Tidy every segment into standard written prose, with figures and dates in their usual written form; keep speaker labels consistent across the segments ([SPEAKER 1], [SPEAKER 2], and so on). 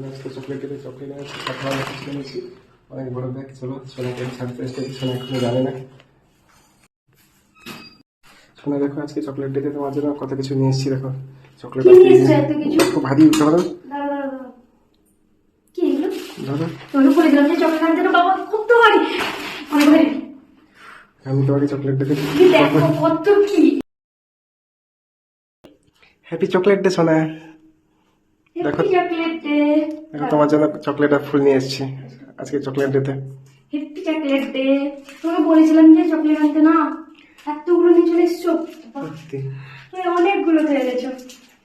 [SPEAKER 1] আজকে চকলেট কেটে চকলেট আছে কথা শুনেছি অনেক বড় ব্যাগ। চলো সোনাকে সারপ্রাইজ দিই, সোনা এখনো জানে না। সোনা দেখো আজকে চকলেট ডেতে তোমার জন্য কত কিছু নিয়ে এসেছি। দেখো চকলেট
[SPEAKER 2] কি নিয়ে এসছো এত কিছু?
[SPEAKER 1] খুব ভারী ধরো
[SPEAKER 2] কি এগুলো?
[SPEAKER 1] ধরো।
[SPEAKER 2] তোকে বলে দিলাম যে চকলেট আনতে না, বাবা খুব তো ভারী, অনেক ভারী।
[SPEAKER 1] আমি তোমাকে চকলেট ডেতে
[SPEAKER 2] দেখো কত কি
[SPEAKER 1] হ্যাপি চকলেট ডে সোনা। দেখো
[SPEAKER 2] হ্যাপি চকলেট ডে।
[SPEAKER 1] দেখো তোমার জন্য চকলেট আর ফুল নিয়ে এসেছি আজকে চকলেট ডেতে।
[SPEAKER 2] Happy chocolate day. তোকে বলেছিলাম যে চকলেট আনতে না, এতগুলো নিয়ে চলে এসছো।
[SPEAKER 1] সত্যি
[SPEAKER 2] তুমি অনেকগুলো হয়ে গেছো।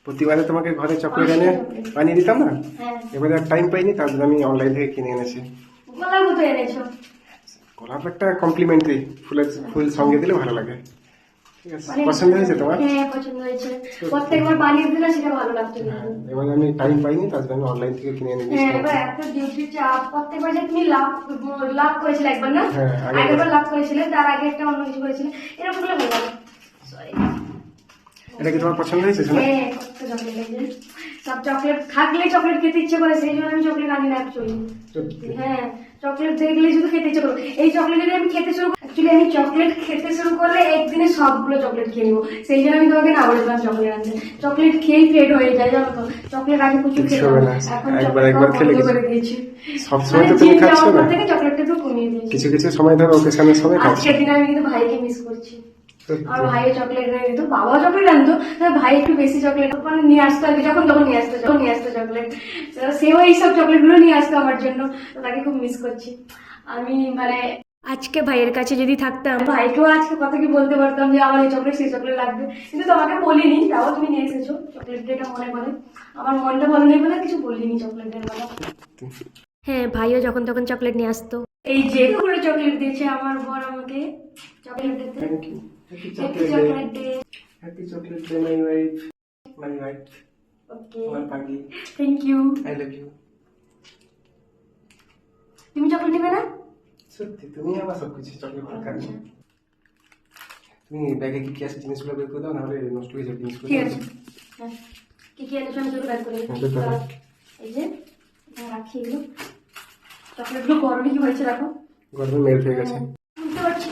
[SPEAKER 1] প্রতিবারে তোমাকে ঘরে চকলেট এনে বানিয়ে দিতাম না,
[SPEAKER 2] হ্যাঁ,
[SPEAKER 1] এবারে আর টাইম পাইনি, তার জন্য আমি অনলাইন থেকে কিনে এনেছি।
[SPEAKER 2] গোলাপ মতো এনেছো।
[SPEAKER 1] গোলাপ একটা কমপ্লিমেন্টারি ফুল সঙ্গে দিলে ভালো লাগে। ঠিক আছে, পছন্দ হয়েছে তোমার?
[SPEAKER 2] হ্যাঁ পছন্দ হয়েছে। প্রত্যেকবার বানিয়ে দিলে সেটা ভালো লাগতো কিন্তু।
[SPEAKER 1] এবার আমি টাইম পাইনি, তার জন্য অনলাইন থেকে কিনে এনে দিয়েছি।
[SPEAKER 2] হ্যাঁ, এবার এত ডিউটি চাপ। প্রত্যেকবার যে তুমি লাভ করেছিলে একবার না,
[SPEAKER 1] হ্যাঁ,
[SPEAKER 2] আগেরবার লাভ করেছিলে, তার আগে একটা অন্য কিছু করেছিলে, এরকম করলে ভালো লাগে। সরি।
[SPEAKER 1] এটা কি তোমার পছন্দ হয়েছে সোনা?
[SPEAKER 2] হ্যাঁ, কত চকলেট আছে। সব চকলেট থাকলে চকলেট খেতে ইচ্ছে করে, সেই জন্য আমি চকলেট আনি না অ্যাকচুয়ালি। হ্যাঁ, চকলেট দেখলে শুধু খেতে ইচ্ছে করে। এই চকলেট যদি আমি খেতে শুরু অ্যাকচুয়ালি আমি চকলেট খেতে শুরু করলে একদিনে সবগুলো চকলেট খেয়ে নেবো। সেই জন্য আমি তোমাকে না বলেছিলাম চকলেট আনতে। চকলেট খেয়েই পেট হয়ে যায়, জানো তো। চকলেট আগে প্রচুর
[SPEAKER 1] কিচ্ছু
[SPEAKER 2] খেতাম,
[SPEAKER 1] হবে না,
[SPEAKER 2] এখন
[SPEAKER 1] একবার
[SPEAKER 2] চকলেট
[SPEAKER 1] খেলে
[SPEAKER 2] বন্ধ
[SPEAKER 1] কিছু
[SPEAKER 2] করে দিয়েছি।
[SPEAKER 1] সবসময় তো তুমি
[SPEAKER 2] জিম
[SPEAKER 1] খাচ্ছ
[SPEAKER 2] যাওয়ার
[SPEAKER 1] না,
[SPEAKER 2] পর থেকে চকলেটটা একটু কমিয়ে দিয়েছি।
[SPEAKER 1] কিছু কিছু সময় ধরো ওকেশনের সময় খাচ্ছ।
[SPEAKER 2] আজকের দিনে আমি কিন্তু ভাইকে মিস করছি।
[SPEAKER 1] সত্যি।
[SPEAKER 2] আর ভাইও চকলেট এনে দিত, বাবাও চকলেট আনতো, ভাই একটু বেশি চকলেট মানে নিয়ে আসতো আর কি, যখন তখন নিয়ে আসতো চকলেট। সেও এইসব চকলেট গুলো নিয়ে আসতো আমার জন্য, তো তাকে খুব মিস করছি আমি। মানে আজকে ভাইয়ের কাছে যদি থাকতাম, ভাইকেও আজকে কথা কি বলতে পারতাম যে আমার এই চকলেট সেই চকলেট লাগবে, কিন্তু তোমাকে বলিনি, তাও তুমি নিয়ে এসেছো চকলেট ডেটা মনে করে। আমার মনটা ভালো নেই বলে কিছু বলিনি চকলেটের কথা। হ্যাঁ, ভাইও যখন তখন চকলেট নিয়ে আসতো। এই যে করে চকলেট দিয়েছে আমার বর আমাকে, চকলেট দিতে।
[SPEAKER 1] Thank you. Happy
[SPEAKER 2] happy
[SPEAKER 1] chocolate day.
[SPEAKER 2] Chocolate day.
[SPEAKER 1] Happy chocolate day my wife. My wife
[SPEAKER 2] okay,
[SPEAKER 1] আমার পাগলি।
[SPEAKER 2] Thank you.
[SPEAKER 1] I love you.
[SPEAKER 2] তুমি চকলেট নেবে না?
[SPEAKER 1] সত্যি তুমি আমার সবকিছু চকলেট দরকার নেই। তুমি ব্যাগে কি কি আছে জিনিসগুলো বের করে দাও, নাহলে নষ্ট হয়ে যাবে জিনিসগুলো।
[SPEAKER 2] ঠিক আছে। হ্যাঁ, কি কি এনেছো আমি তোকে ব্যাগ করে
[SPEAKER 1] হ্যাঁ, বের করে দাও।
[SPEAKER 2] এই যে এখানে রাখি এগুলো। চকলেটগুলো গরমে কি হয়েছে দেখো,
[SPEAKER 1] গরমে মেল্ট হয়ে গেছে।
[SPEAKER 2] বুঝতে পারছি।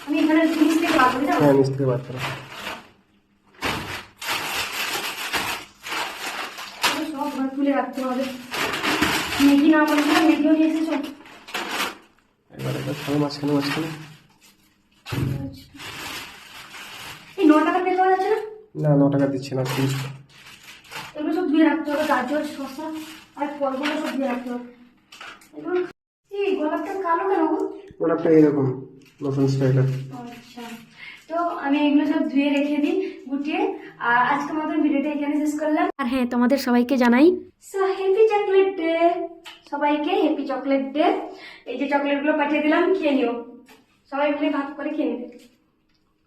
[SPEAKER 2] আমি এখানে জিনিস থেকে বার করে যাবো।
[SPEAKER 1] হ্যাঁ, নিচ থেকে বার করো।
[SPEAKER 2] সব ঘর খুলে রাখতে হবে। ম্যাগি না বলছিলাম, ম্যাগিও নিয়ে এসেছো।
[SPEAKER 1] এবার একবার খাও মাঝখানে মাঝখানে।
[SPEAKER 2] এই 9 টাকা পেয়ে পাওয়া যাচ্ছে না?
[SPEAKER 1] না, 9 টাকা দিচ্ছে না প্লিজ।
[SPEAKER 2] এগুলো সব ধুয়ে রাখতে হবে, গাজর শসা আর ফলগুলো সব ধুয়ে রাখতে হবে। এগুলো এই গোলাপটা কালো কেন গো?
[SPEAKER 1] গোলাপটা এরকম নতুন স্টাইলের।
[SPEAKER 2] আচ্ছা, তো আমি এগুলো সব ধুয়ে রেখে দিই গুটিয়ে। আর আজকের মতন ভিডিওটা এখানে শেষ করলাম। আর হ্যাঁ, তোমাদের সবাইকে জানাই সো হ্যাপি চকলেট ডে। সবাইকে হ্যাপি চকলেট ডে। এই যে চকলেটগুলো পাঠিয়ে দিলাম, খেয়ে নিও। সবাই মিলে ভাগ করে খেয়ে নিতে।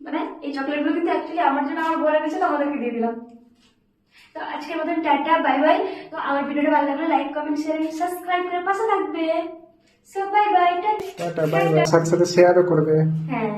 [SPEAKER 2] মানে এই চকলেটগুলো কিন্তু অ্যাকচুয়ালি আমার জন্য আমার বড় গেছে, তো আমাদেরকে দিয়ে দিলাম। তো আজকের মতন টাটা, বাই বাই। তো আমার ভিডিওটা ভালো লাগলে লাইক কমেন্ট শেয়ার সাবস্ক্রাইব করে পাশে থাকবে। So bye bye,
[SPEAKER 1] tata bye bye. সাথে সাথে শেয়ারও করবে।
[SPEAKER 2] হ্যাঁ।